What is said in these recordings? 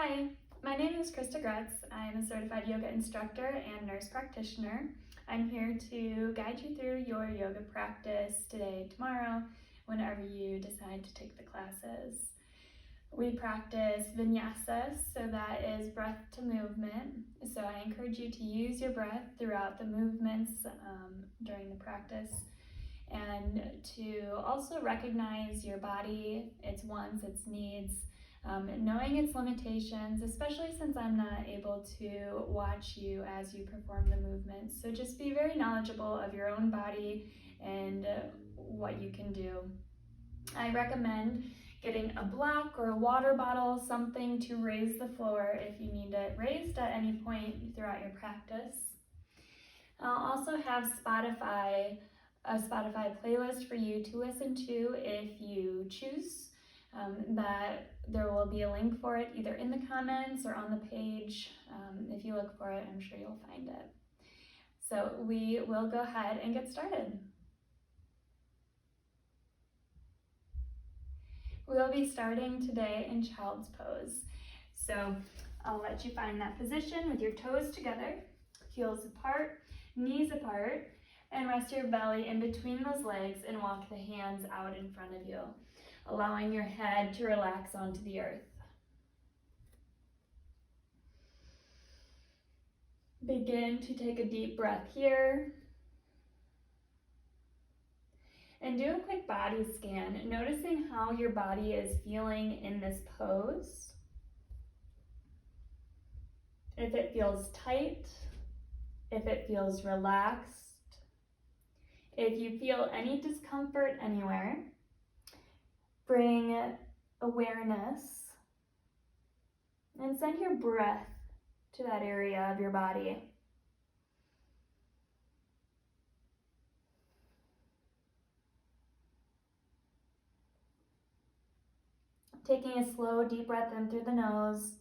Hi, my name is Grutz. I'm a certified yoga instructor and nurse practitioner. I'm here to guide you through your yoga practice today, tomorrow, whenever you decide to take the classes. We practice vinyasa, so that is breath to movement. So I encourage you to use your breath throughout the movements during the practice, and to also recognize your body, its wants, its needs, knowing its limitations, especially since I'm not able to watch you as you perform the movements. So just be very knowledgeable of your own body and what you can do. I recommend getting a block or a water bottle, something to raise the floor if you need it raised at any point throughout your practice. I'll also have a Spotify playlist for you to listen to if you choose. That there will be a link for it either in the comments or on the page. If you look for it, I'm sure you'll find it. So we will go ahead and get started. We'll be starting today in child's pose. So I'll let you find that position with your toes together, heels apart, knees apart, and rest your belly in between those legs and walk the hands out in front of you, allowing your head to relax onto the earth. Begin to take a deep breath here. And do a quick body scan, noticing how your body is feeling in this pose. If it feels tight, if it feels relaxed, if you feel any discomfort anywhere, bring awareness and send your breath to that area of your body. Taking a slow, deep breath in through the nose,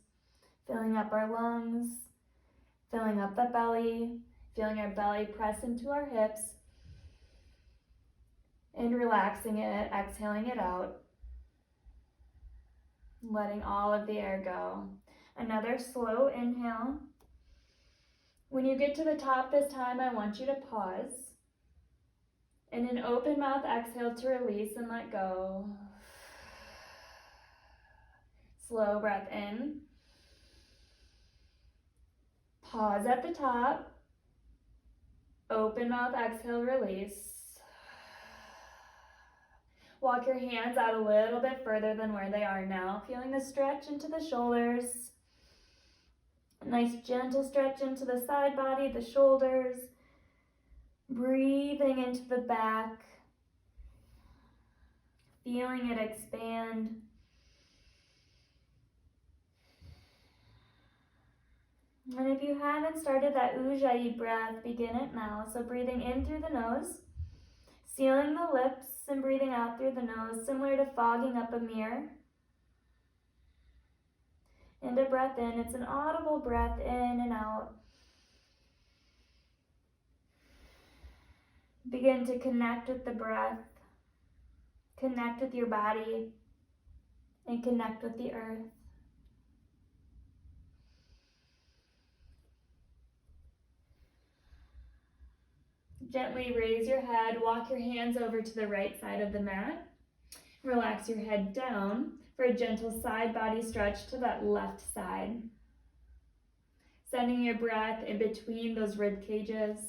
filling up our lungs, filling up the belly, feeling our belly press into our hips, and relaxing it, exhaling it out, letting all of the air go. Another slow inhale. When you get to the top this time, I want you to pause. And an open mouth exhale to release and let go. Slow breath in. Pause at the top. Open mouth exhale, release. Walk your hands out a little bit further than where they are now, feeling the stretch into the shoulders. A nice gentle stretch into the side body, the shoulders. Breathing into the back. Feeling it expand. And if you haven't started that Ujjayi breath, begin it now. So breathing in through the nose, sealing the lips and breathing out through the nose, similar to fogging up a mirror. And a breath in, it's an audible breath in and out. Begin to connect with the breath, connect with your body, and connect with the earth. Gently raise your head, walk your hands over to the right side of the mat. Relax your head down for a gentle side body stretch to that left side. Sending your breath in between those rib cages.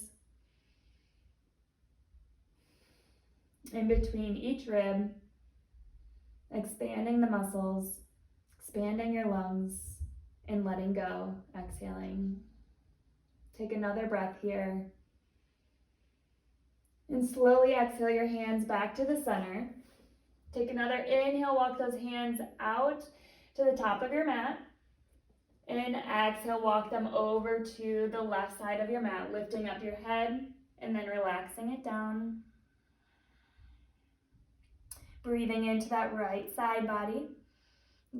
In between each rib, expanding the muscles, expanding your lungs, and letting go, exhaling. Take another breath here. And slowly exhale your hands back to the center. Take another inhale, walk those hands out to the top of your mat. And exhale, walk them over to the left side of your mat, lifting up your head and then relaxing it down. Breathing into that right side body,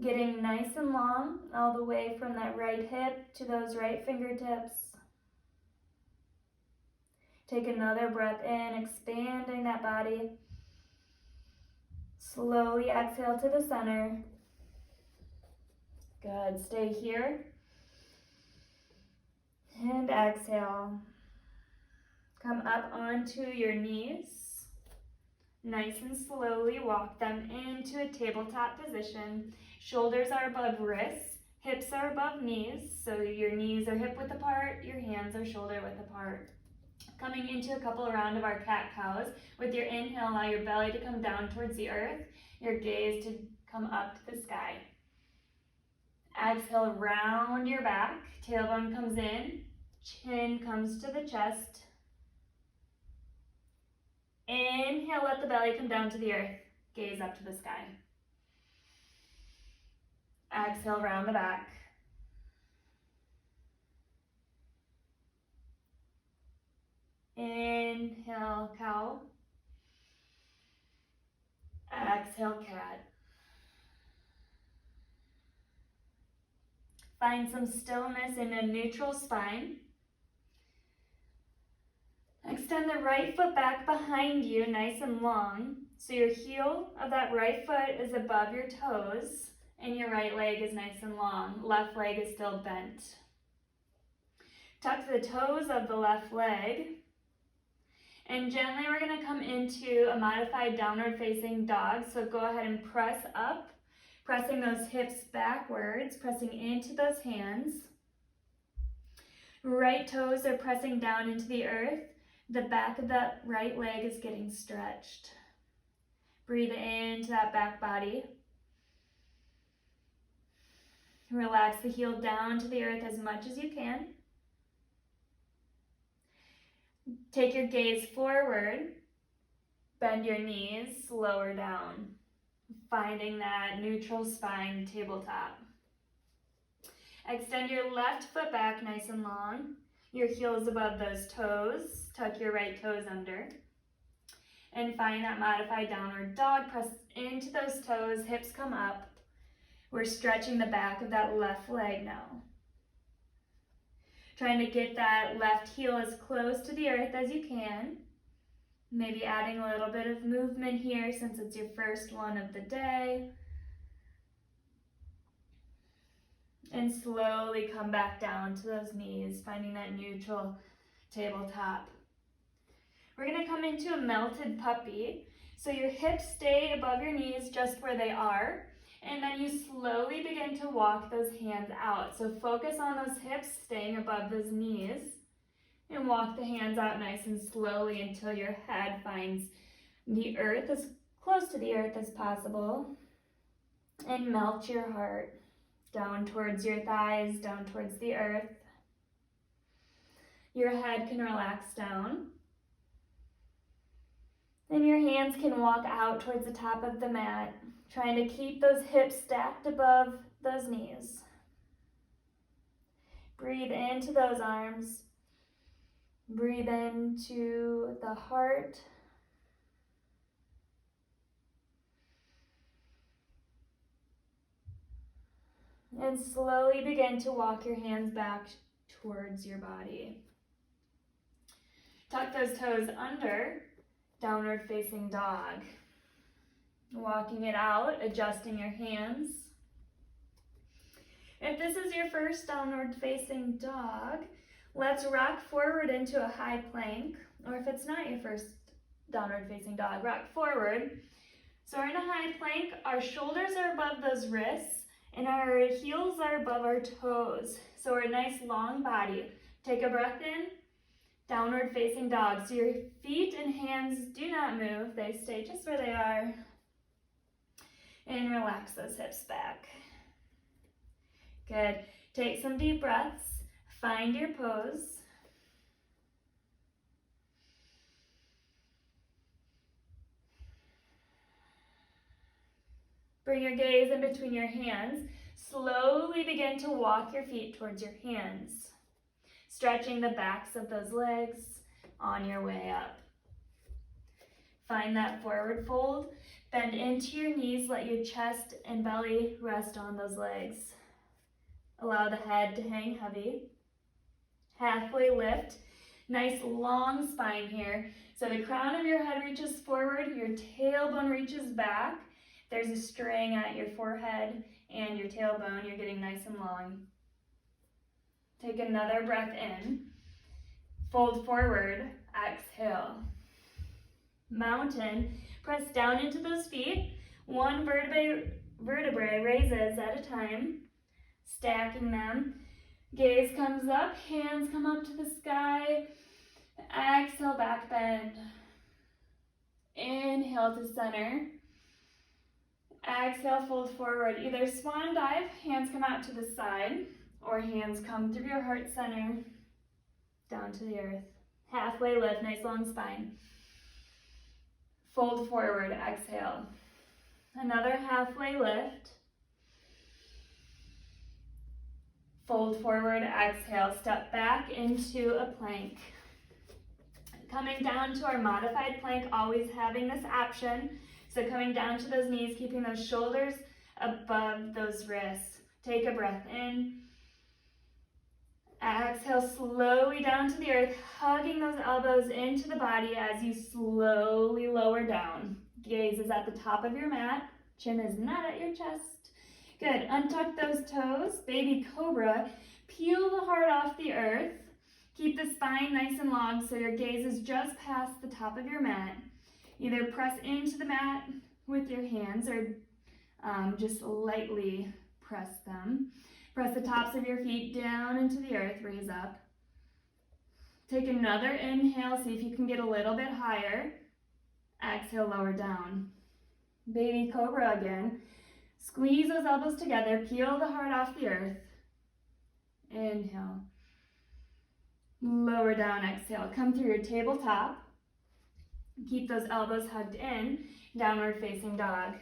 getting nice and long all the way from that right hip to those right fingertips. Take another breath in, expanding that body. Slowly exhale to the center. Good, stay here. And exhale. Come up onto your knees. Nice and slowly walk them into a tabletop position. Shoulders are above wrists, hips are above knees, so your knees are hip width apart, your hands are shoulder width apart. Coming into a couple round of our cat-cows. With your inhale, allow your belly to come down towards the earth, your gaze to come up to the sky. Exhale, round your back, tailbone comes in, chin comes to the chest. Inhale, let the belly come down to the earth, gaze up to the sky. Exhale, round the back. Inhale, cow. Exhale, cat. Find some stillness in a neutral spine. Extend the right foot back behind you, nice and long. So your heel of that right foot is above your toes, and your right leg is nice and long. Left leg is still bent. Tuck the toes of the left leg. And gently we're going to come into a modified downward facing dog. So go ahead and press up, pressing those hips backwards, pressing into those hands. Right toes are pressing down into the earth. The back of that right leg is getting stretched. Breathe into that back body. Relax the heel down to the earth as much as you can. Take your gaze forward. Bend your knees, lower down. Finding that neutral spine tabletop. Extend your left foot back nice and long. Your heels above those toes. Tuck your right toes under. And find that modified downward dog. Press into those toes, hips come up. We're stretching the back of that left leg now. Trying to get that left heel as close to the earth as you can. Maybe adding a little bit of movement here since it's your first one of the day. And slowly come back down to those knees, finding that neutral tabletop. We're going to come into a melted puppy. So your hips stay above your knees just where they are. And then you slowly begin to walk those hands out. So focus on those hips staying above those knees. And walk the hands out nice and slowly until your head finds the earth, as close to the earth as possible. And melt your heart down towards your thighs, down towards the earth. Your head can relax down. And your hands can walk out towards the top of the mat, trying to keep those hips stacked above those knees. Breathe into those arms. Breathe into the heart. And slowly begin to walk your hands back towards your body. Tuck those toes under, downward facing dog. Walking it out, adjusting your hands. If this is your first downward facing dog, let's rock forward into a high plank. Or if it's not your first downward facing dog, rock forward. So we're in a high plank, our shoulders are above those wrists, and our heels are above our toes. So we're a nice long body. Take a breath in, downward facing dog. So your feet and hands do not move, they stay just where they are. And relax those hips back. Good. Take some deep breaths. Find your pose. Bring your gaze in between your hands. Slowly begin to walk your feet towards your hands. Stretching the backs of those legs on your way up. Find that forward fold. Bend into your knees. Let your chest and belly rest on those legs. Allow the head to hang heavy. Halfway lift. Nice long spine here. So the crown of your head reaches forward. Your tailbone reaches back. There's a string at your forehead. and your tailbone, you're getting nice and long. Take another breath in. Fold forward, exhale. Mountain, press down into those feet. One vertebrae raises at a time, stacking them. Gaze comes up, hands come up to the sky. Exhale, back bend. Inhale to center. Exhale, fold forward. Either swan dive, hands come out to the side, or hands come through your heart center, down to the earth. Halfway lift, nice long spine. Fold forward, exhale. Another halfway lift. Fold forward, exhale. Step back into a plank. Coming down to our modified plank, always having this option. So coming down to those knees, keeping those shoulders above those wrists. Take a breath in. Exhale slowly down to the earth, hugging those elbows into the body as you slowly lower down. Gaze is at the top of your mat. Chin is not at your chest. Good. Untuck those toes. Baby Cobra. Peel the heart off the earth. Keep the spine nice and long so your gaze is just past the top of your mat. Either press into the mat with your hands or just lightly press them. Press the tops of your feet down into the earth, raise up. Take another inhale, see if you can get a little bit higher. Exhale, lower down. Baby Cobra again. Squeeze those elbows together, peel the heart off the earth. Inhale. Lower down, exhale. Come through your tabletop. Keep those elbows hugged in, downward facing dog.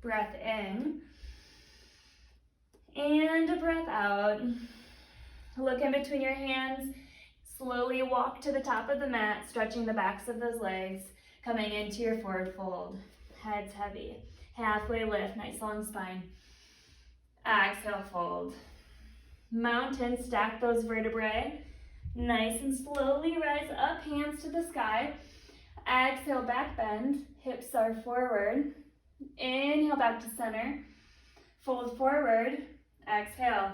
Breath in. And a breath out. Look in between your hands. Slowly walk to the top of the mat, stretching the backs of those legs, coming into your forward fold. Head's heavy. Halfway lift, nice long spine. Exhale, fold. Mountain, stack those vertebrae. Nice and slowly rise up, hands to the sky. Exhale, back bend. Hips are forward. Inhale, back to center. Fold forward. Exhale.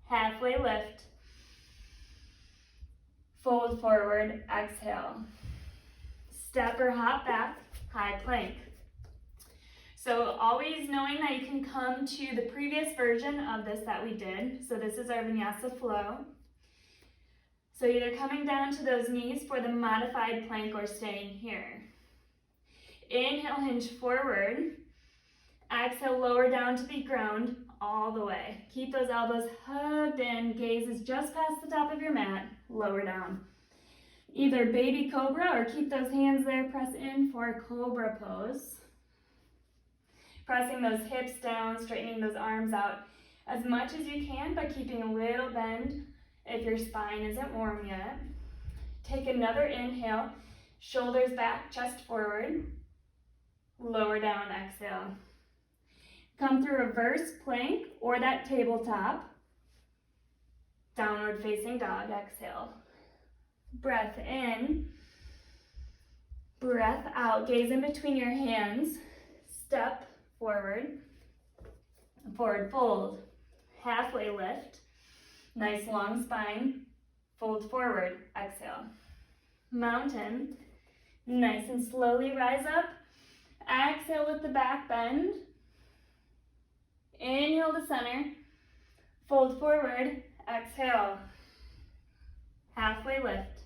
Halfway lift. Fold forward. Exhale. Step or hop back. High plank. So always knowing that you can come to the previous version of this that we did. So this is our vinyasa flow. So either coming down to those knees for the modified plank or staying here. Inhale, hinge forward. Exhale, lower down to the ground all the way. Keep those elbows hugged in. Gaze is just past the top of your mat. Lower down. Either baby cobra or keep those hands there. Press in for cobra pose. Pressing those hips down, straightening those arms out as much as you can, but keeping a little bend if your spine isn't warm yet. Take another inhale, shoulders back, chest forward. Lower down, exhale. Come through reverse plank or that tabletop. Downward facing dog, exhale. Breath in, breath out. Gaze in between your hands. Step forward, forward fold. Halfway lift. Nice long spine. Fold forward, exhale. Mountain. Nice and slowly rise up. Exhale with the back bend. Inhale to center. Fold forward, exhale. Halfway lift.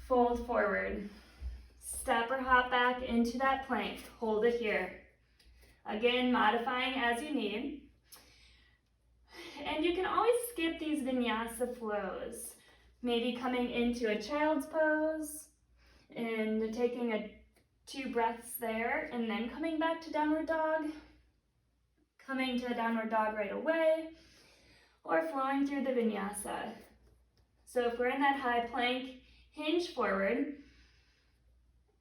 Fold forward. Step or hop back into that plank. Hold it here. Again, modifying as you need. And you can always skip these vinyasa flows. Maybe coming into a child's pose and taking 2 breaths there and then coming back to downward dog. Coming to the downward dog right away or flowing through the vinyasa. So if we're in that high plank, hinge forward.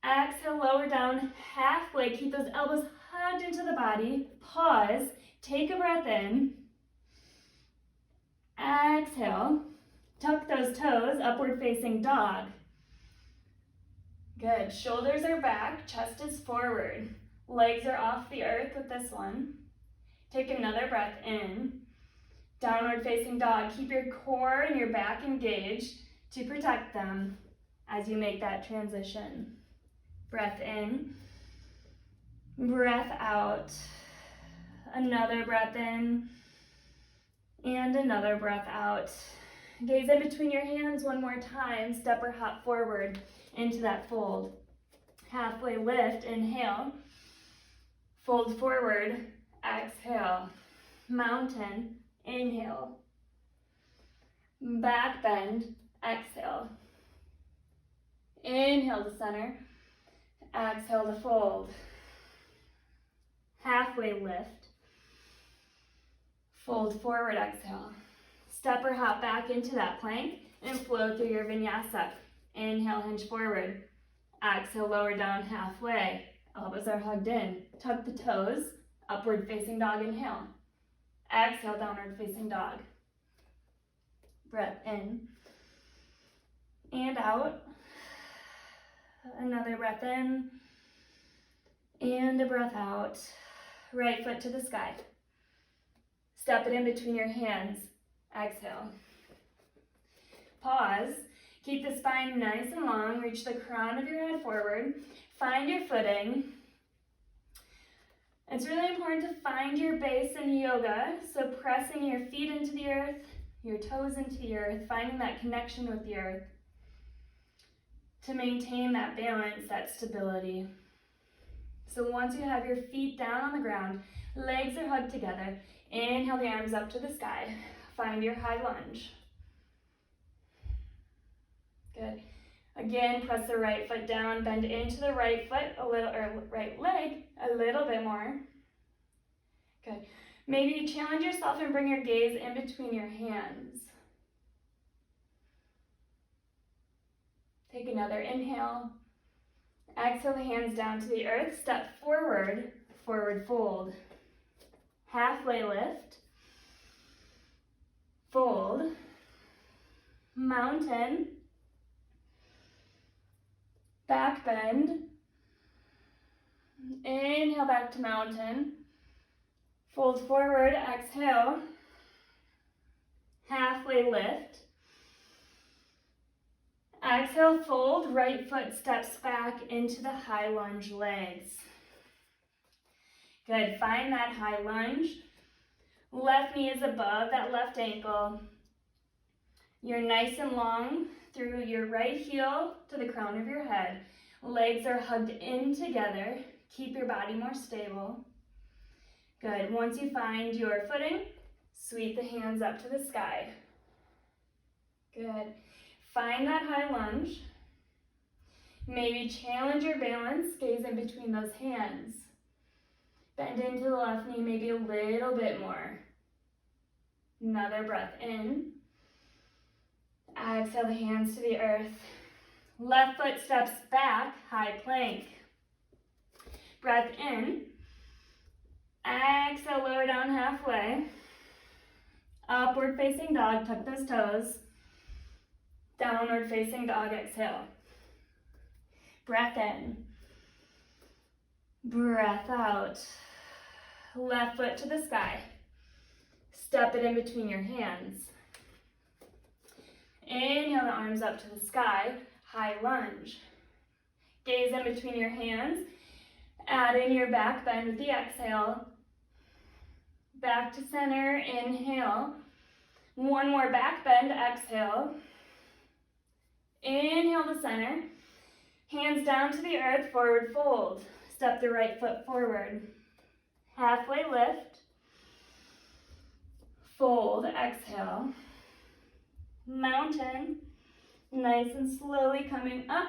Exhale, lower down halfway. Keep those elbows hugged into the body. Pause. Take a breath in. Exhale. Tuck those toes, upward facing dog. Good. Shoulders are back, chest is forward. Legs are off the earth with this one. Take another breath in. Downward facing dog. Keep your core and your back engaged to protect them as you make that transition. Breath in. Breath out. Another breath in. And another breath out. Gaze in between your hands one more time. Step or hop forward into that fold. Halfway lift, inhale. Fold forward, exhale. Mountain, inhale. Back bend, exhale. Inhale to center. Exhale to fold. Halfway lift. Fold forward, exhale. Step or hop back into that plank and flow through your vinyasa. Inhale, hinge forward. Exhale, lower down halfway. Elbows are hugged in. Tuck the toes. Upward facing dog, inhale. Exhale, downward facing dog. Breath in and out. Another breath in and a breath out. Right foot to the sky. Step it in between your hands. Exhale. Pause. Keep the spine nice and long. Reach the crown of your head forward. Find your footing. It's really important to find your base in yoga. So pressing your feet into the earth, your toes into the earth, finding that connection with the earth to maintain that balance, that stability. So once you have your feet down on the ground, legs are hugged together, inhale the arms up to the sky. Find your high lunge. Good. Again, press the right foot down, bend into the right foot a little, or right leg a little bit more. Good. Maybe challenge yourself and bring your gaze in between your hands. Take another inhale. Exhale the hands down to the earth. Step forward, forward fold. Halfway lift. Fold. Mountain. Back bend. Inhale back to mountain. Fold forward, exhale. Halfway lift. Exhale, fold, right foot steps back into the high lunge legs. Good, find that high lunge. Left knee is above that left ankle. You're nice and long through your right heel to the crown of your head. Legs are hugged in together. Keep your body more stable. Good, once you find your footing, sweep the hands up to the sky. Good. Find that high lunge. Maybe challenge your balance, gaze in between those hands. Bend into the left knee maybe a little bit more. Another breath in. Exhale the hands to the earth. Left foot steps back, high plank. Breath in. Exhale, lower down halfway. Upward facing dog, tuck those toes. Downward facing dog, exhale. Breath in. Breath out. Left foot to the sky. Step it in between your hands. Inhale the arms up to the sky, high lunge. Gaze in between your hands. Add in your back bend with the exhale. Back to center, inhale. One more back bend, exhale. Inhale to center. Hands down to the earth, forward fold. Step the right foot forward. Halfway lift. Fold, exhale. Mountain. Nice and slowly coming up.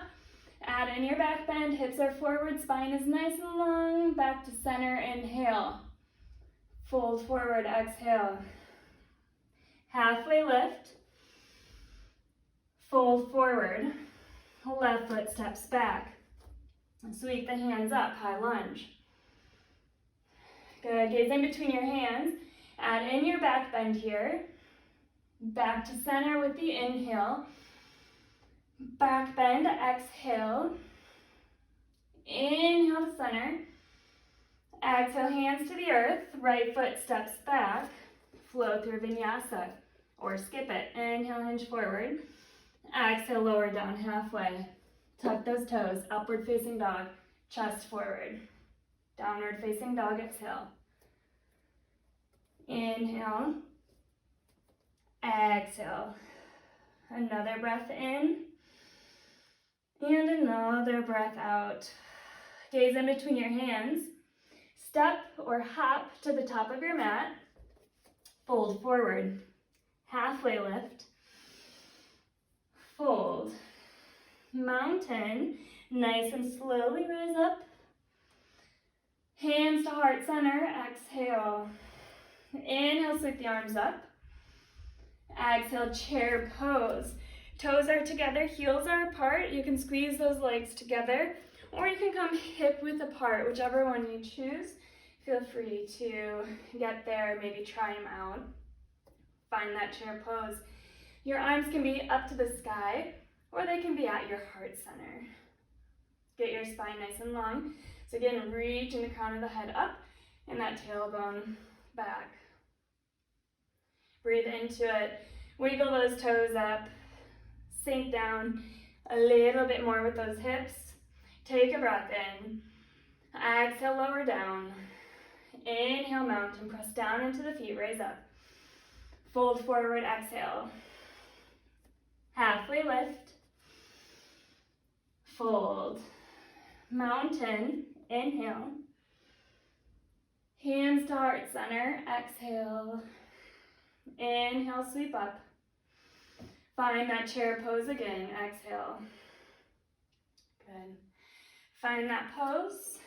Add in your back bend, hips are forward, spine is nice and long. Back to center, inhale. Fold forward, exhale. Halfway lift. Fold forward. Left foot steps back. Sweep the hands up, high lunge. Good, gaze in between your hands. Add in your back bend here. Back to center with the inhale. Back bend, exhale. Inhale to center. Exhale, hands to the earth, right foot steps back, flow through vinyasa, or skip it. Inhale, hinge forward. Exhale, lower down halfway. Tuck those toes, upward facing dog, chest forward. Downward facing dog, exhale. Inhale, exhale. Another breath in, and another breath out. Gaze in between your hands. Step or hop to the top of your mat. Fold forward. Halfway lift. Fold. Mountain. Nice and slowly rise up. Hands to heart center. Exhale. Inhale, sweep the arms up. Exhale, chair pose. Toes are together, heels are apart. You can squeeze those legs together, or you can come hip width apart, whichever one you choose. Feel free to get there, maybe try them out. Find that chair pose. Your arms can be up to the sky, or they can be at your heart center. Get your spine nice and long. So again, reaching the crown of the head up, and that tailbone back. Breathe into it. Wiggle those toes up. Sink down a little bit more with those hips. Take a breath in. Exhale, lower down. Inhale, mountain. Press down into the feet, raise up. Fold forward, exhale. Halfway lift. Fold. Mountain, inhale. Hands to heart center, exhale. Inhale, sweep up. Find that chair pose again, exhale. Good. Find that pose.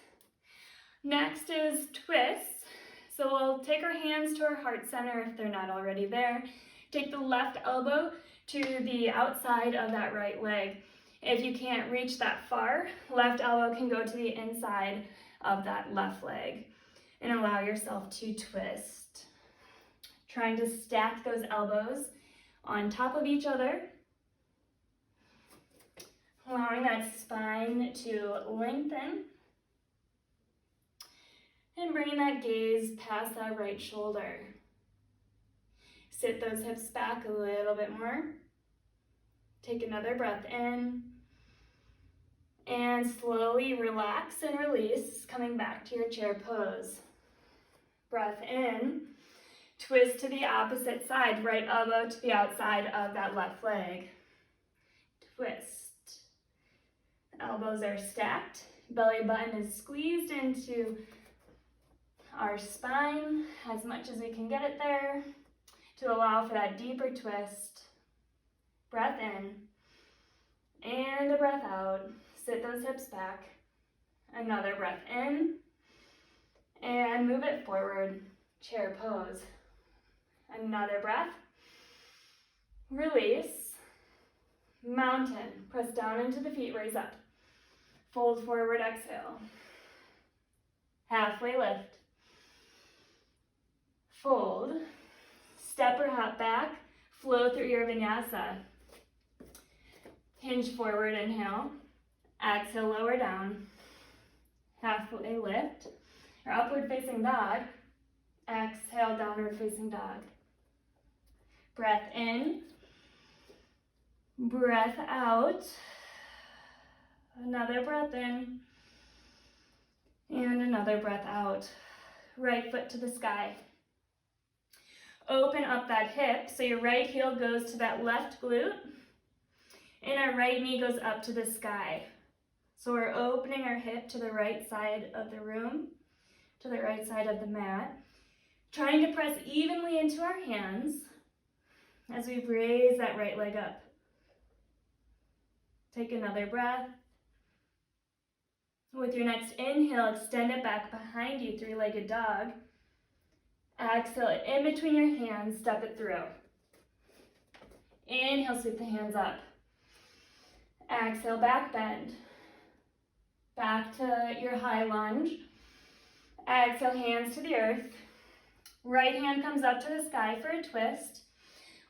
Next is twists. So we'll take our hands to our heart center if they're not already there. Take the left elbow to the outside of that right leg. If you can't reach that far, left elbow can go to the inside of that left leg. And allow yourself to twist. Trying to stack those elbows on top of each other. Allowing that spine to lengthen. And bringing that gaze past that right shoulder. Sit those hips back a little bit more. Take another breath in. And slowly relax and release, coming back to your chair pose. Breath in. Twist to the opposite side, right elbow to the outside of that left leg. Twist. Elbows are stacked. Belly button is squeezed into our spine as much as we can get it there to allow for that deeper twist. Breath in and a breath out. Sit those hips back. Another breath in and move it forward. Chair pose. Another breath. Release. Mountain. Press down into the feet, raise up. Fold forward, exhale. Halfway lift. Fold. Step or hop back. Flow through your vinyasa. Hinge forward, inhale. Exhale, lower down. Halfway lift. Or upward facing dog. Exhale, downward facing dog. Breath in. Breath out. Another breath in. And another breath out. Right foot to the sky. Open up that hip so your right heel goes to that left glute. And our right knee goes up to the sky. So we're opening our hip to the right side of the room, to the right side of the mat. Trying to press evenly into our hands as we raise that right leg up. Take another breath. With your next inhale, extend it back behind you, three-legged dog. Exhale it in between your hands, step it through. Inhale, sweep the hands up. Exhale, back bend. Back to your high lunge. Exhale, hands to the earth. Right hand comes up to the sky for a twist.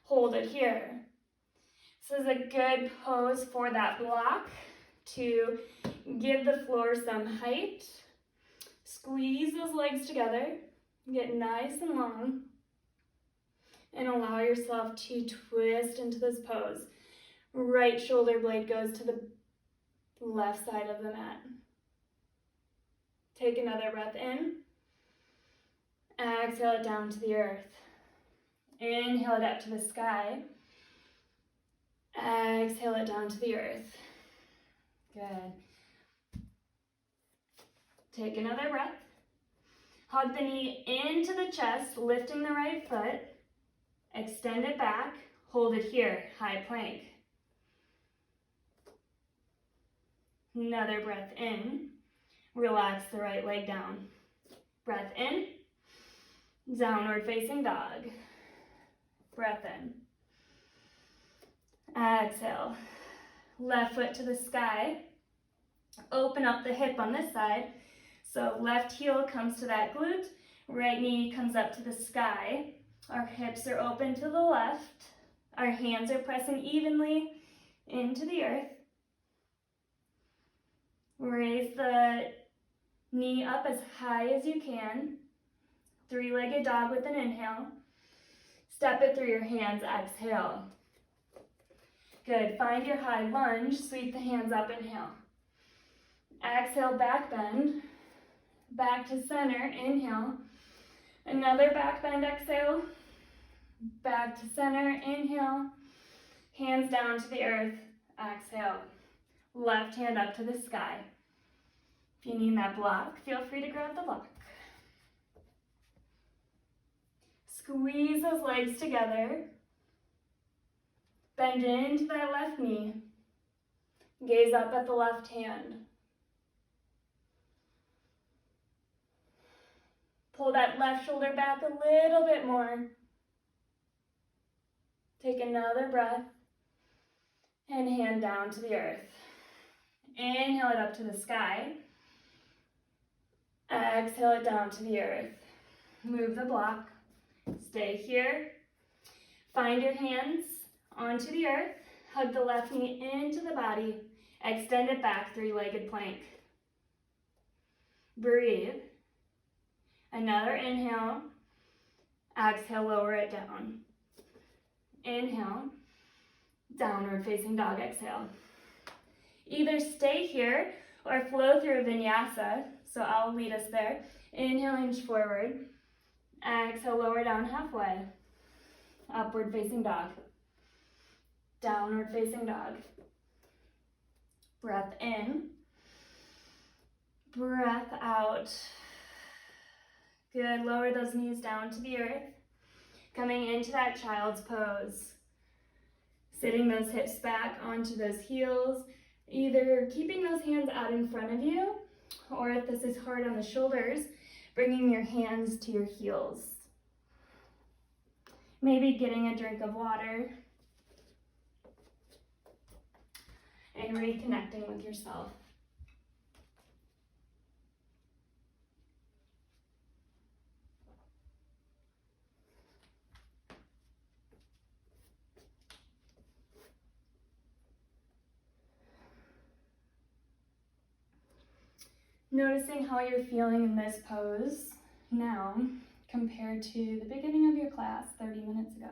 Hold it here. This is a good pose for that block to give the floor some height. Squeeze those legs together, get nice and long, and allow yourself to twist into this pose. Right shoulder blade goes to the left side of the mat. Take another breath in. Exhale it down to the earth. Inhale it up to the sky. Exhale it down to the earth. Good. Take another breath. Hug the knee into the chest, lifting the right foot. Extend it back. Hold it here, high plank. Another breath in. Relax the right leg down. Breath in. Downward facing dog. Breath in. Exhale. Left foot to the sky. Open up the hip on this side. So left heel comes to that glute. Right knee comes up to the sky. Our hips are open to the left. Our hands are pressing evenly into the earth. Raise the knee up as high as you can. Three-legged dog with an inhale. Step it through your hands, exhale. Good, find your high lunge, sweep the hands up, inhale. Exhale, back bend. Back to center, inhale. Another back bend, exhale. Back to center, inhale. Hands down to the earth, exhale. Left hand up to the sky. If you need that block, feel free to grab the block. Squeeze those legs together. Bend into that left knee. Gaze up at the left hand. Pull that left shoulder back a little bit more. Take another breath. And hand down to the earth. Inhale it up to the sky. Exhale it down to the earth. Move the block. Stay here. Find your hands onto the earth. Hug the left knee into the body. Extend it back, three-legged plank. Breathe. Another inhale. Exhale, lower it down. Inhale. Downward facing dog, exhale. Either stay here or flow through a vinyasa. So I'll lead us there. Inhale, hinge forward. Exhale, lower down halfway. Upward facing dog. Downward facing dog. Breath in. Breath out. Good, lower those knees down to the earth. Coming into that child's pose. Sitting those hips back onto those heels. Either keeping those hands out in front of you, or if this is hard on the shoulders, bringing your hands to your heels. Maybe getting a drink of water and reconnecting with yourself. Noticing how you're feeling in this pose now compared to the beginning of your class 30 minutes ago.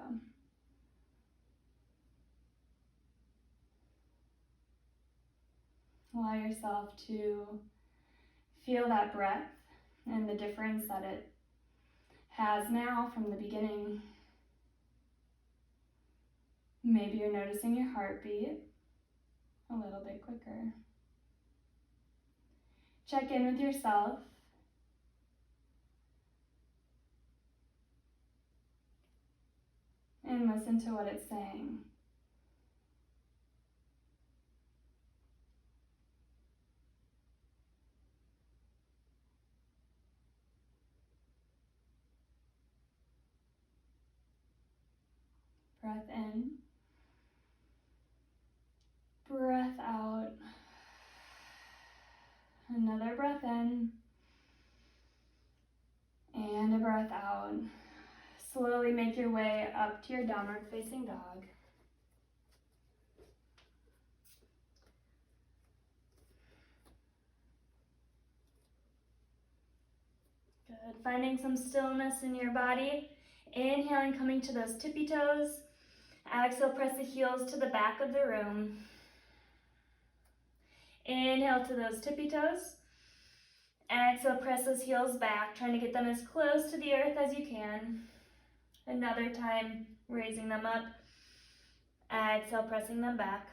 Allow yourself to feel that breath and the difference that it has now from the beginning. Maybe you're noticing your heartbeat a little bit quicker. Check in with yourself. And listen to what it's saying. Breath in. Breath out. Another breath in. And a breath out. Slowly make your way up to your downward facing dog. Good. Finding some stillness in your body. Inhaling, coming to those tippy toes. Exhale, press the heels to the back of the room. Inhale to those tippy toes. Exhale, press those heels back, trying to get them as close to the earth as you can. Another time, raising them up. Exhale, pressing them back.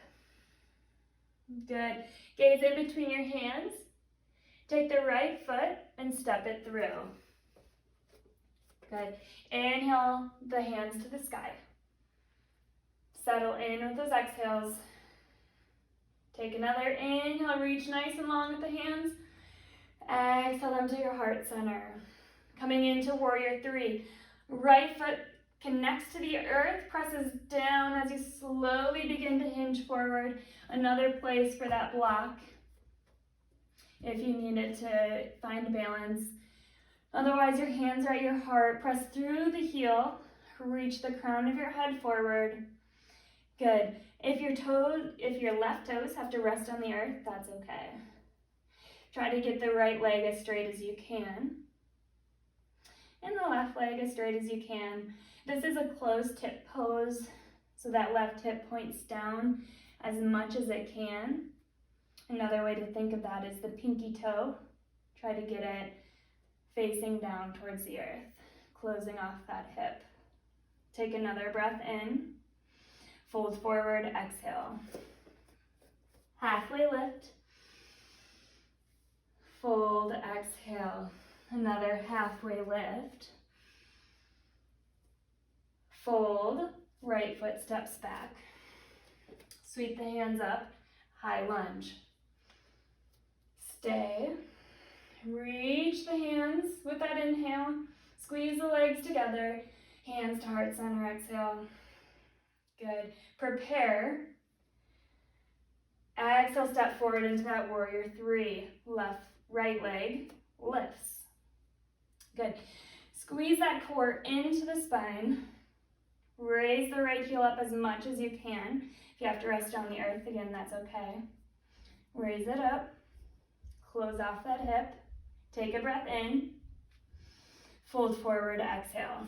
Good. Gaze in between your hands. Take the right foot and step it through. Good. Inhale the hands to the sky. Settle in with those exhales. Take another inhale, reach nice and long with the hands. Exhale them to your heart center. Coming into warrior three. Right foot connects to the earth, presses down as you slowly begin to hinge forward. Another place for that block if you needed to find balance. Otherwise, your hands are at your heart. Press through the heel. Reach the crown of your head forward. Good. If your left toes have to rest on the earth, that's okay. Try to get the right leg as straight as you can. And the left leg as straight as you can. This is a closed hip pose, so that left hip points down as much as it can. Another way to think of that is the pinky toe. Try to get it facing down towards the earth, closing off that hip. Take another breath in. Fold forward, exhale. Halfway lift. Fold, exhale. Another halfway lift. Fold, right foot steps back. Sweep the hands up, high lunge. Stay. Reach the hands with that inhale. Squeeze the legs together. Hands to heart center, exhale. Good. Prepare. Exhale, step forward into that warrior three. Right leg lifts. Good. Squeeze that core into the spine. Raise the right heel up as much as you can. If you have to rest on the earth, again, that's okay. Raise it up. Close off that hip. Take a breath in. Fold forward, exhale.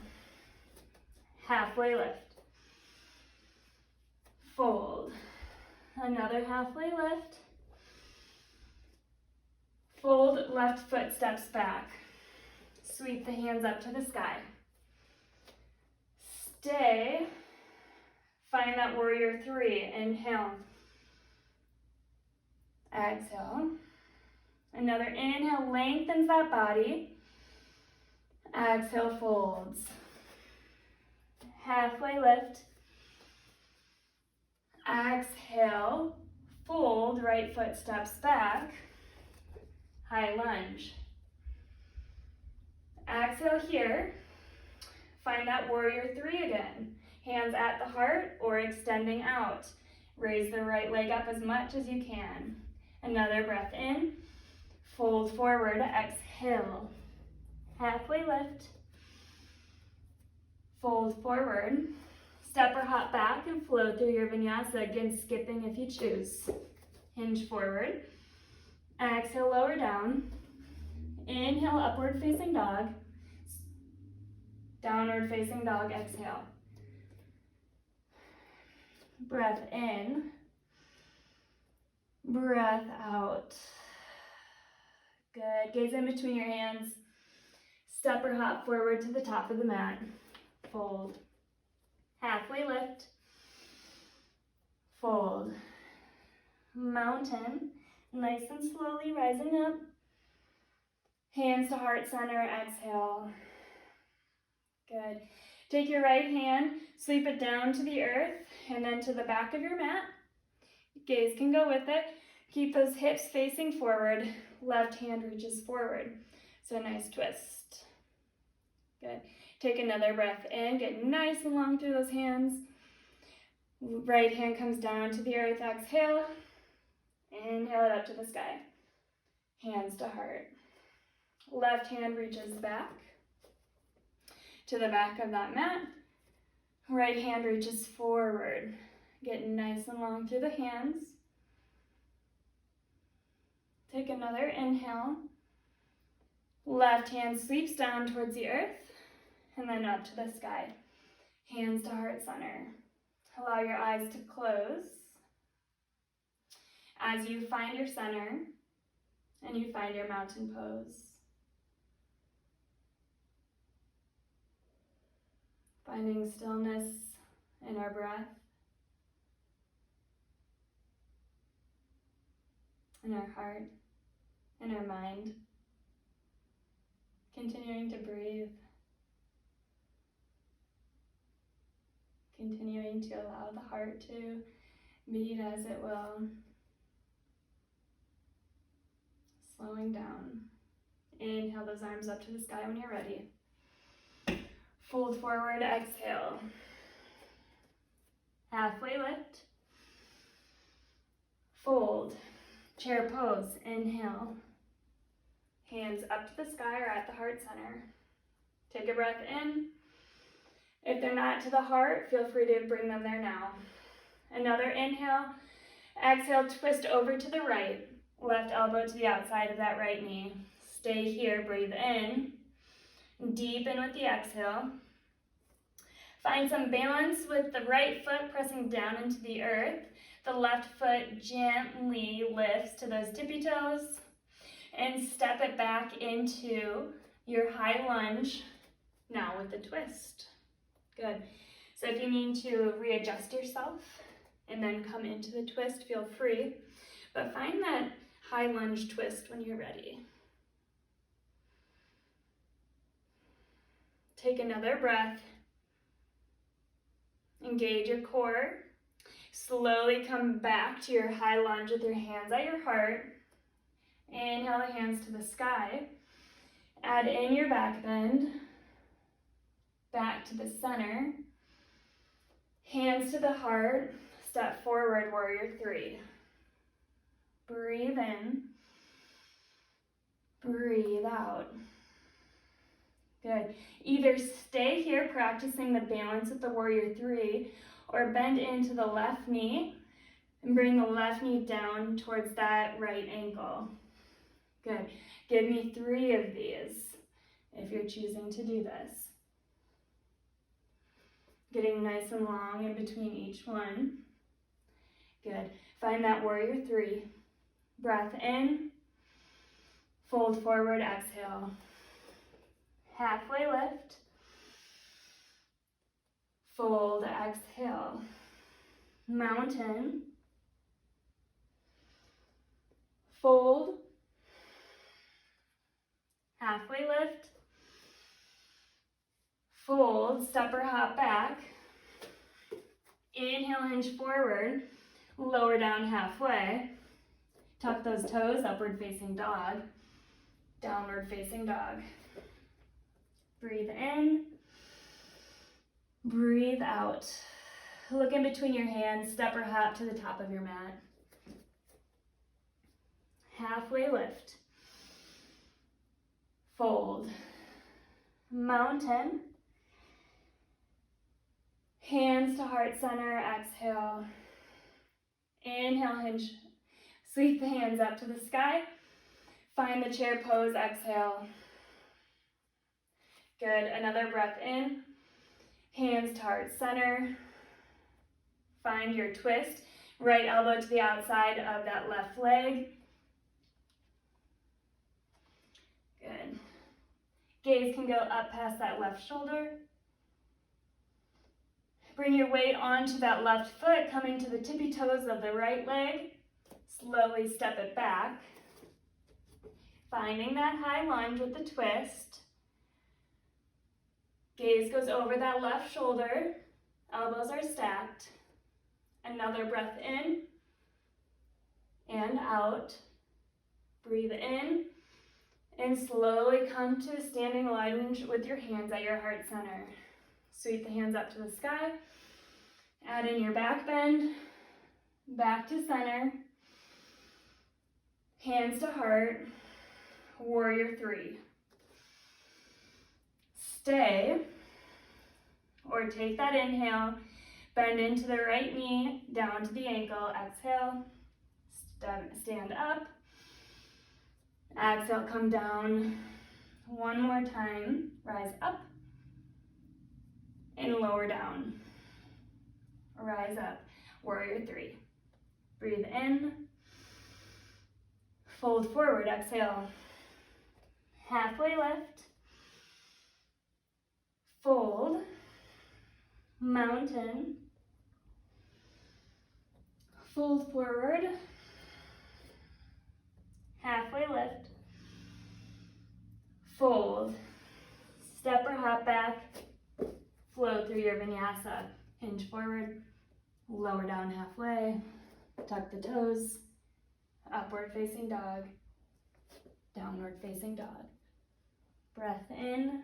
Halfway lift. Fold. Another halfway lift. Fold, left foot steps back. Sweep the hands up to the sky. Stay. Find that warrior three. Inhale. Exhale. Another inhale, lengthens that body. Exhale, folds. Halfway lift. Exhale, fold, right foot steps back. High lunge. Exhale here. Find that warrior three again. Hands at the heart or extending out. Raise the right leg up as much as you can. Another breath in. Fold forward, exhale. Halfway lift. Fold forward. Step or hop back and flow through your vinyasa, again skipping if you choose. Hinge forward. Exhale, lower down. Inhale, upward facing dog. Downward facing dog, exhale. Breath in. Breath out. Good. Gaze in between your hands. Step or hop forward to the top of the mat. Fold. Halfway lift. Fold. Mountain. Nice and slowly rising up. Hands to heart center, exhale. Good. Take your right hand, sweep it down to the earth and then to the back of your mat. Gaze can go with it. Keep those hips facing forward. Left hand reaches forward. So a nice twist. Good. Take another breath in. Get nice and long through those hands. Right hand comes down to the earth. Exhale. Inhale it up to the sky. Hands to heart. Left hand reaches back to the back of that mat. Right hand reaches forward. Get nice and long through the hands. Take another inhale. Left hand sweeps down towards the earth and then up to the sky. Hands to heart center. Allow your eyes to close as you find your center and you find your mountain pose. Finding stillness in our breath, in our heart, in our mind. Continuing to breathe. Continuing to allow the heart to beat as it will. Slowing down. Inhale those arms up to the sky when you're ready. Fold forward, exhale. Halfway lift. Fold. Chair pose. Inhale. Hands up to the sky or at the heart center. Take a breath in. If they're not to the heart, feel free to bring them there now. Another inhale. Exhale, twist over to the right. Left elbow to the outside of that right knee. Stay here, breathe in. Deepen with the exhale. Find some balance with the right foot pressing down into the earth. The left foot gently lifts to those tippy toes. And step it back into your high lunge, now with the twist. Good. So if you need to readjust yourself and then come into the twist, feel free. But find that high lunge twist when you're ready. Take another breath. Engage your core. Slowly come back to your high lunge with your hands at your heart. Inhale the hands to the sky. Add in your back bend. Back to the center. Hands to the heart. Step forward, warrior three. Breathe in. Breathe out. Good. Either stay here practicing the balance with the warrior three or bend into the left knee and bring the left knee down towards that right ankle. Good. Give me 3 of these if you're choosing to do this. Getting nice and long in between each one. Good. Find that warrior three. Breath in. Fold forward, exhale. Halfway lift. Fold, exhale. Mountain. Fold. Halfway lift. Fold, step or hop back. Inhale, hinge forward. Lower down halfway. Tuck those toes, upward facing dog. Downward facing dog. Breathe in. Breathe out. Look in between your hands, step or hop to the top of your mat. Halfway lift. Fold. Mountain. Hands to heart center, exhale. Inhale, hinge. Sweep the hands up to the sky. Find the chair pose, exhale. Good, another breath in. Hands to heart center. Find your twist. Right elbow to the outside of that left leg. Good. Gaze can go up past that left shoulder. Bring your weight onto that left foot, coming to the tippy toes of the right leg. Slowly step it back. Finding that high lunge with the twist. Gaze goes over that left shoulder. Elbows are stacked. Another breath in and out. Breathe in and slowly come to a standing lunge with your hands at your heart center. Sweep the hands up to the sky. Add in your back bend. Back to center. Hands to heart. Warrior three. Stay or take that inhale. Bend into the right knee, down to the ankle. Exhale. Stand up. Exhale, come down. One more time, rise up and lower down. Rise up, warrior three. Breathe in, fold forward, exhale. Halfway lift, fold, mountain, fold forward, halfway lift, fold, step or hop back, flow through your vinyasa, hinge forward, lower down halfway, tuck the toes, upward facing dog, downward facing dog. Breath in,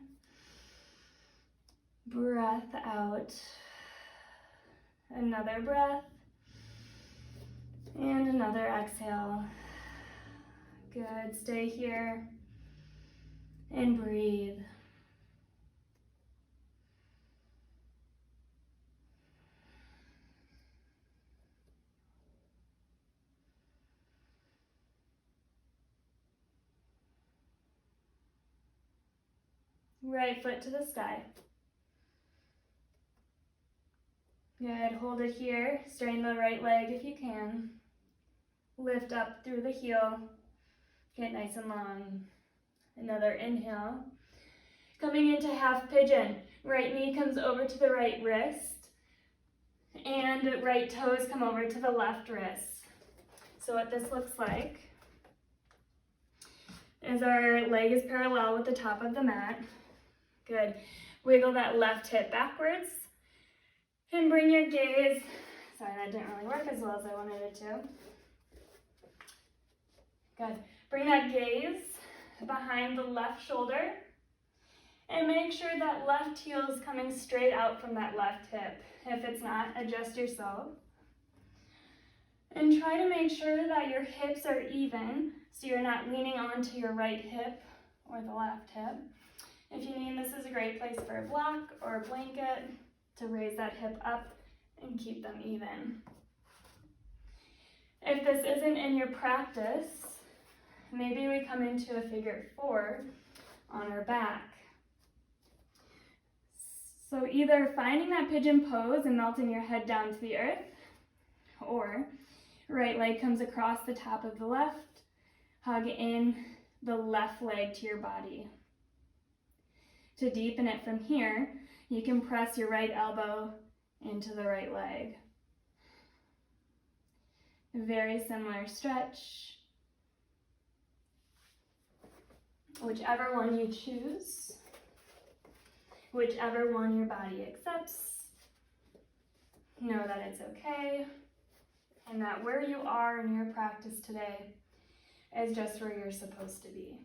breath out, another breath, and another exhale. Good, stay here and breathe. Right foot to the sky. Good, hold it here. Straighten the right leg if you can. Lift up through the heel. Get nice and long. Another inhale. Coming into half pigeon. Right knee comes over to the right wrist. And right toes come over to the left wrist. So what this looks like is our leg is parallel with the top of the mat. Good. Wiggle that left hip backwards. And bring your gaze, sorry that didn't really work as well as I wanted it to. Good. Bring that gaze behind the left shoulder and make sure that left heel is coming straight out from that left hip. If it's not, adjust yourself. And try to make sure that your hips are even so you're not leaning onto your right hip or the left hip. If you need, this is a great place for a block or a blanket to raise that hip up and keep them even. If this isn't in your practice, maybe we come into a figure four on our back. So either finding that pigeon pose and melting your head down to the earth, or right leg comes across the top of the left, hug in the left leg to your body. To deepen it from here, you can press your right elbow into the right leg. A very similar stretch. Whichever one you choose, whichever one your body accepts, know that it's okay, and that where you are in your practice today is just where you're supposed to be.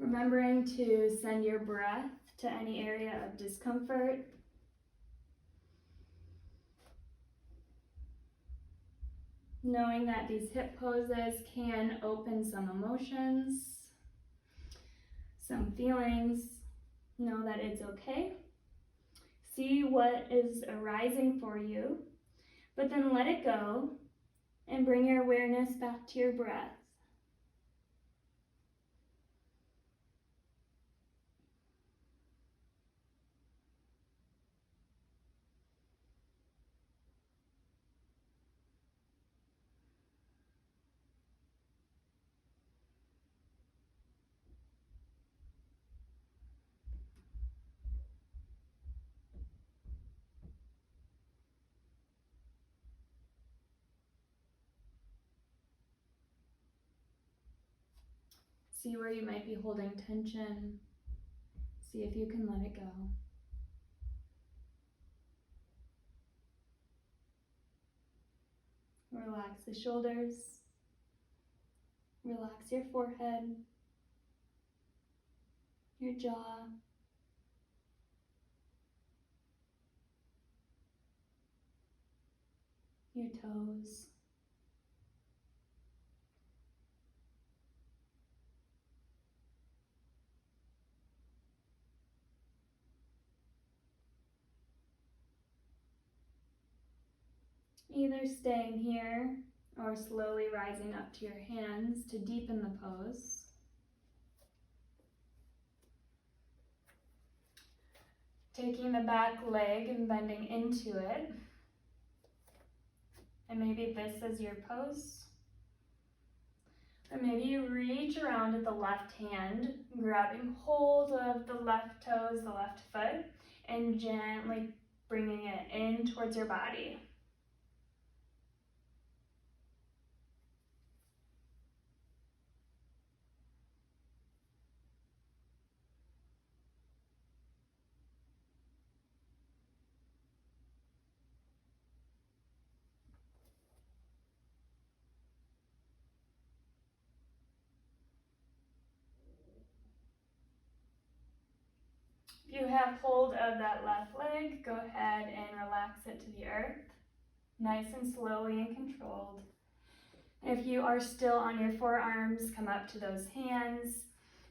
Remembering to send your breath to any area of discomfort. Knowing that these hip poses can open some emotions, some feelings. Know that it's okay. See what is arising for you, but then let it go and bring your awareness back to your breath. See where you might be holding tension. See if you can let it go. Relax the shoulders. Relax your forehead, your jaw, your toes. Either staying here or slowly rising up to your hands to deepen the pose. Taking the back leg and bending into it. And maybe this is your pose. Or maybe you reach around with the left hand, grabbing hold of the left toes, the left foot, and gently bringing it in towards your body. If you have hold of that left leg, go ahead and relax it to the earth, nice and slowly and controlled. If you are still on your forearms, come up to those hands.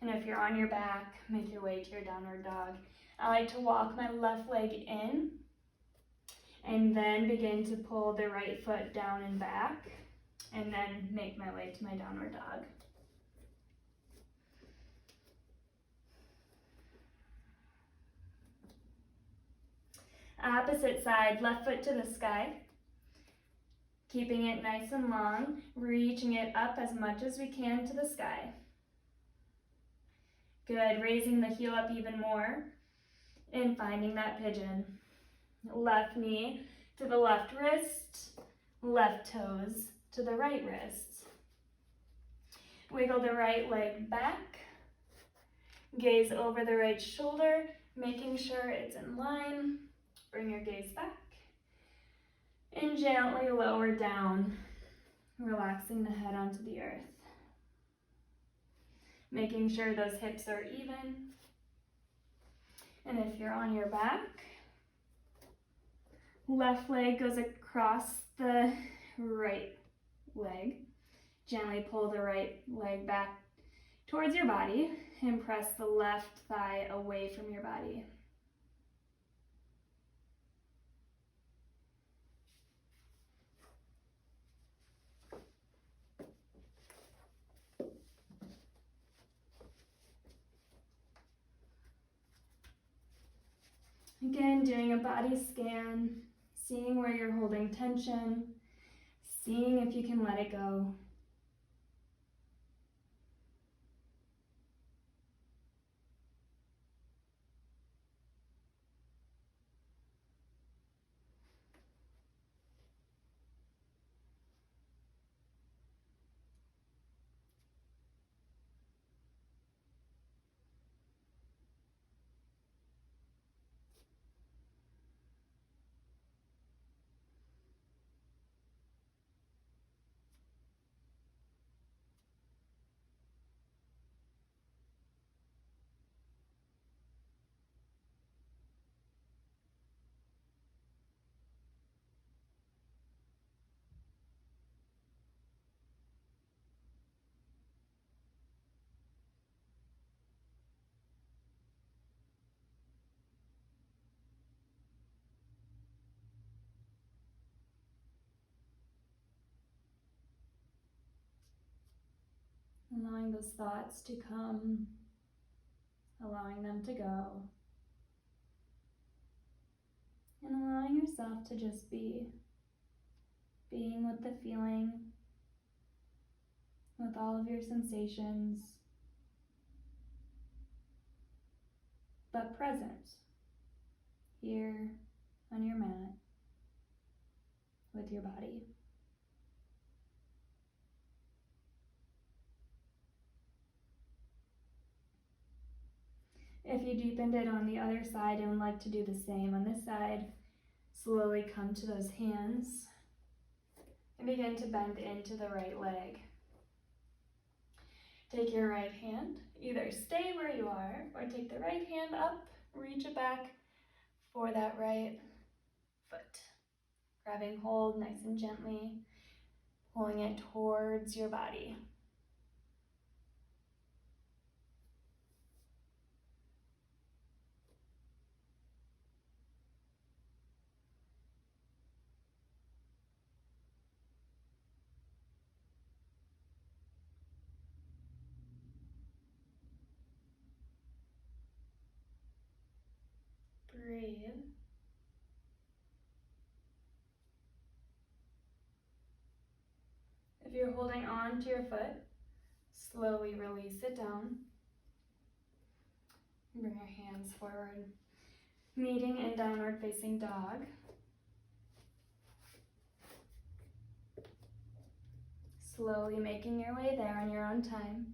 And if you're on your back, make your way to your downward dog. I like to walk my left leg in and then begin to pull the right foot down and back, and then make my way to my downward dog. Opposite side, left foot to the sky. Keeping it nice and long, reaching it up as much as we can to the sky. Good, raising the heel up even more and finding that pigeon. Left knee to the left wrist, left toes to the right wrist. Wiggle the right leg back, gaze over the right shoulder, making sure it's in line. Bring your gaze back and gently lower down, relaxing the head onto the earth. Making sure those hips are even. And if you're on your back, left leg goes across the right leg. Gently pull the right leg back towards your body and press the left thigh away from your body. Again, doing a body scan, seeing where you're holding tension, seeing if you can let it go. Allowing those thoughts to come, allowing them to go, and allowing yourself to just be, being with the feeling, with all of your sensations, but present, here on your mat, with your body. If you deepened it on the other side and would like to do the same on this side, slowly come to those hands and begin to bend into the right leg. Take your right hand, either stay where you are or take the right hand up, reach it back for that right foot. Grabbing hold nice and gently, pulling it towards your body. you're holding on to your foot, slowly release it down. Bring your hands forward, meeting in downward facing dog. Slowly making your way there on your own time.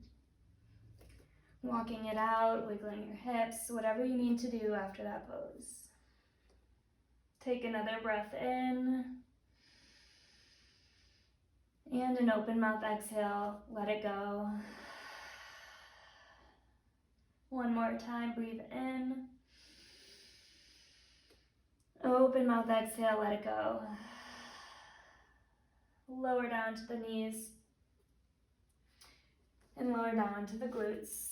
Walking it out, wiggling your hips, whatever you need to do after that pose. Take another breath in. And an open mouth exhale, let it go. One more time, breathe in. Open mouth exhale, let it go. Lower down to the knees. And lower down to the glutes.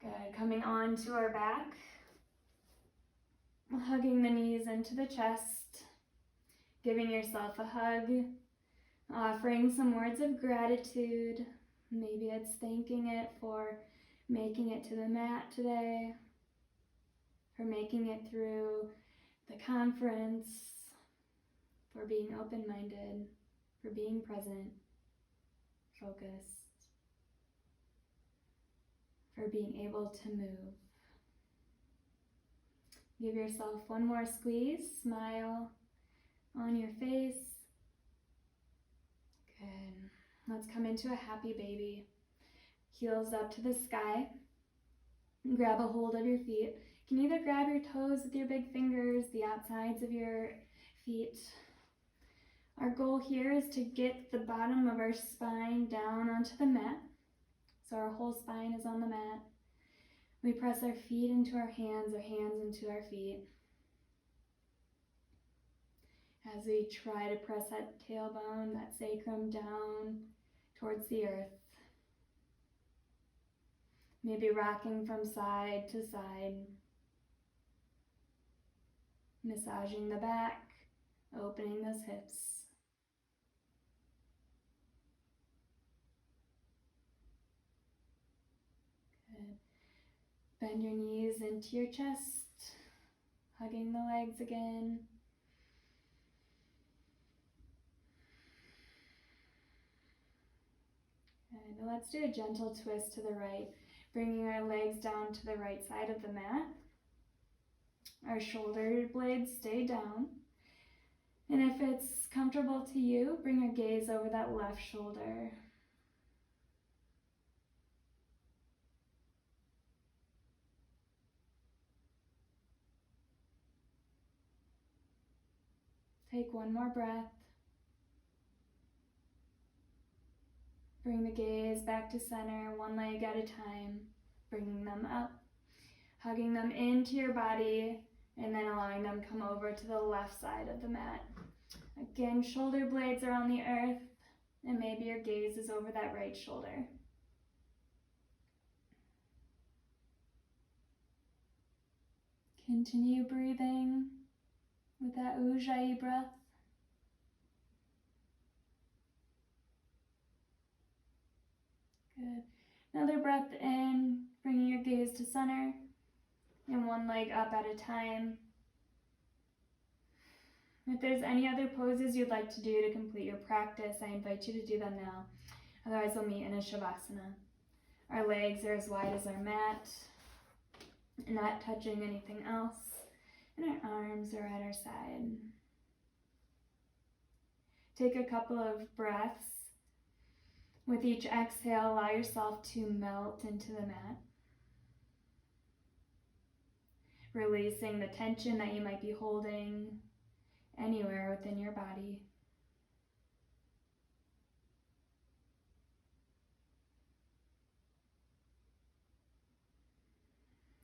Good, coming on to our back. Hugging the knees into the chest. Giving yourself a hug. Offering some words of gratitude. Maybe it's thanking it for making it to the mat today. For making it through the conference. For being open-minded. For being present. Focused. For being able to move. Give yourself one more squeeze, smile on your face. Good. Let's come into a happy baby. Heels up to the sky. Grab a hold of your feet. You can either grab your toes with your big fingers, the outsides of your feet. Our goal here is to get the bottom of our spine down onto the mat. So our whole spine is on the mat. We press our feet into our hands into our feet. As we try to press that tailbone, that sacrum down towards the earth. Maybe rocking from side to side. Massaging the back, opening those hips. Bend your knees into your chest, hugging the legs again. And let's do a gentle twist to the right, bringing our legs down to the right side of the mat. Our shoulder blades stay down. And if it's comfortable to you, bring your gaze over that left shoulder. Take one more breath. Bring the gaze back to center, one leg at a time, bringing them up, hugging them into your body, and then allowing them to come over to the left side of the mat. Again, shoulder blades are on the earth, and maybe your gaze is over that right shoulder. Continue breathing with that Ujjayi breath. Good. Another breath in, bringing your gaze to center, and one leg up at a time. If there's any other poses you'd like to do to complete your practice, I invite you to do them now. Otherwise, we'll meet in a Shavasana. Our legs are as wide as our mat, not touching anything else, and our arms are at our side. Take a couple of breaths. With each exhale, allow yourself to melt into the mat. Releasing the tension that you might be holding anywhere within your body.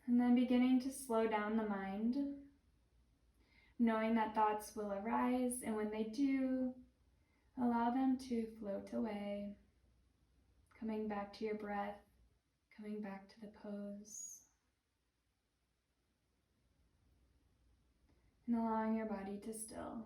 And then beginning to slow down the mind, knowing that thoughts will arise, and when they do, allow them to float away. Coming back to your breath, coming back to the pose, and allowing your body to still.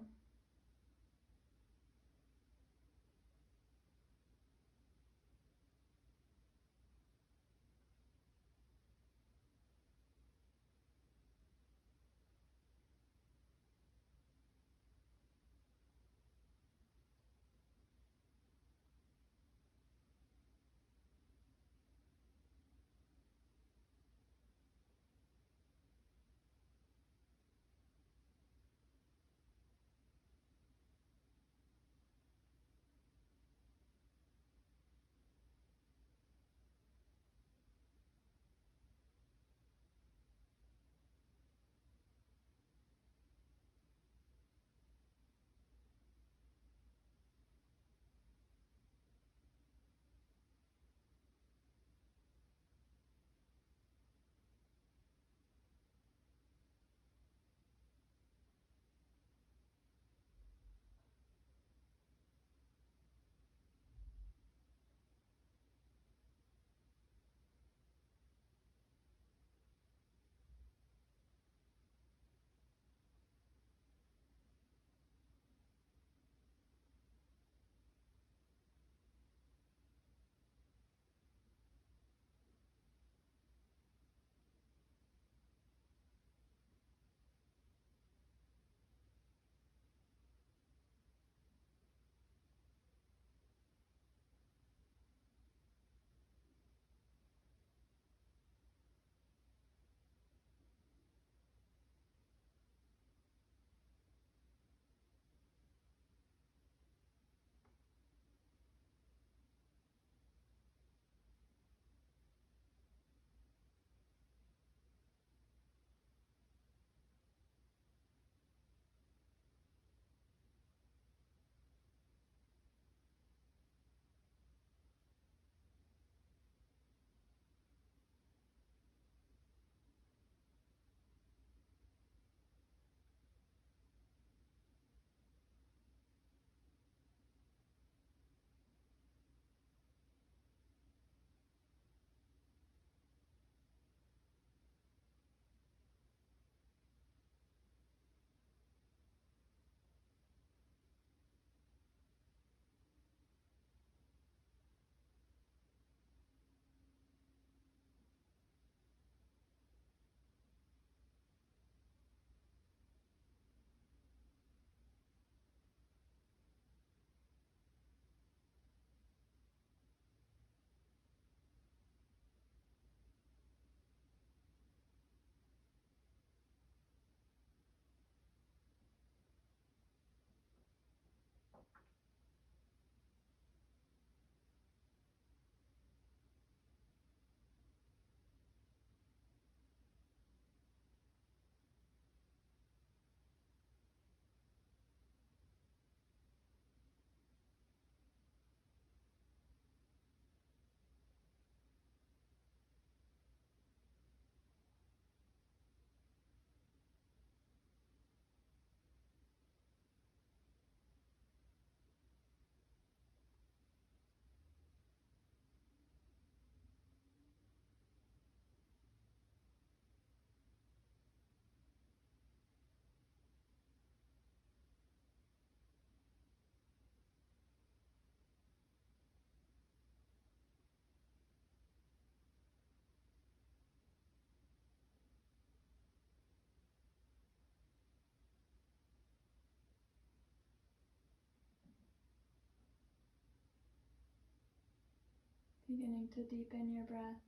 Beginning to deepen your breath.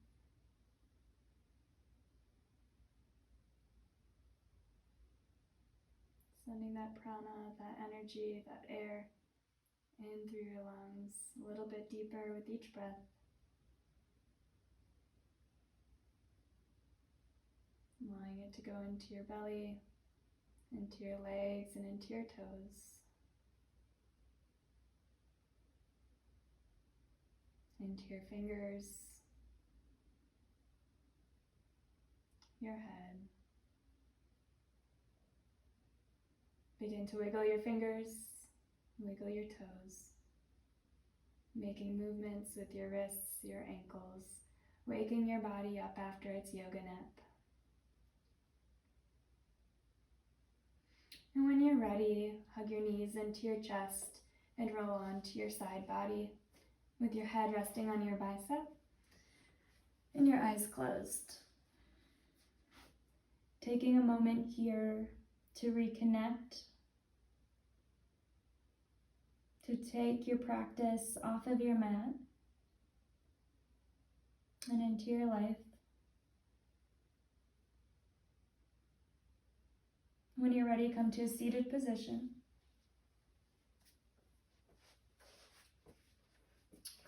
Sending that prana, that energy, that air in through your lungs a little bit deeper with each breath. Allowing it to go into your belly, into your legs, and into your toes. Into your fingers, your head. Begin to wiggle your fingers, wiggle your toes, making movements with your wrists, your ankles, waking your body up after its yoga nap. And when you're ready, hug your knees into your chest and roll onto your side body with your head resting on your bicep and your eyes closed. Taking a moment here to reconnect, to take your practice off of your mat and into your life. When you're ready, come to a seated position.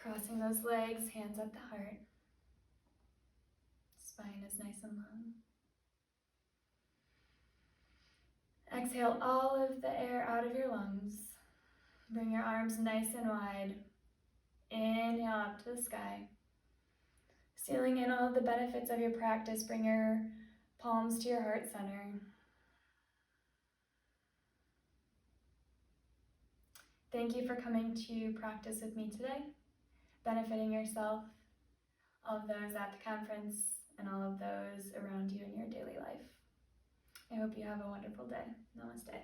Crossing those legs, hands at the heart. Spine is nice and long. Exhale all of the air out of your lungs. Bring your arms nice and wide. Inhale up to the sky. Sealing in all of the benefits of your practice, bring your palms to your heart center. Thank you for coming to practice with me today, benefiting yourself, all of those at the conference, and all of those around you in your daily life. I hope you have a wonderful day. Namaste.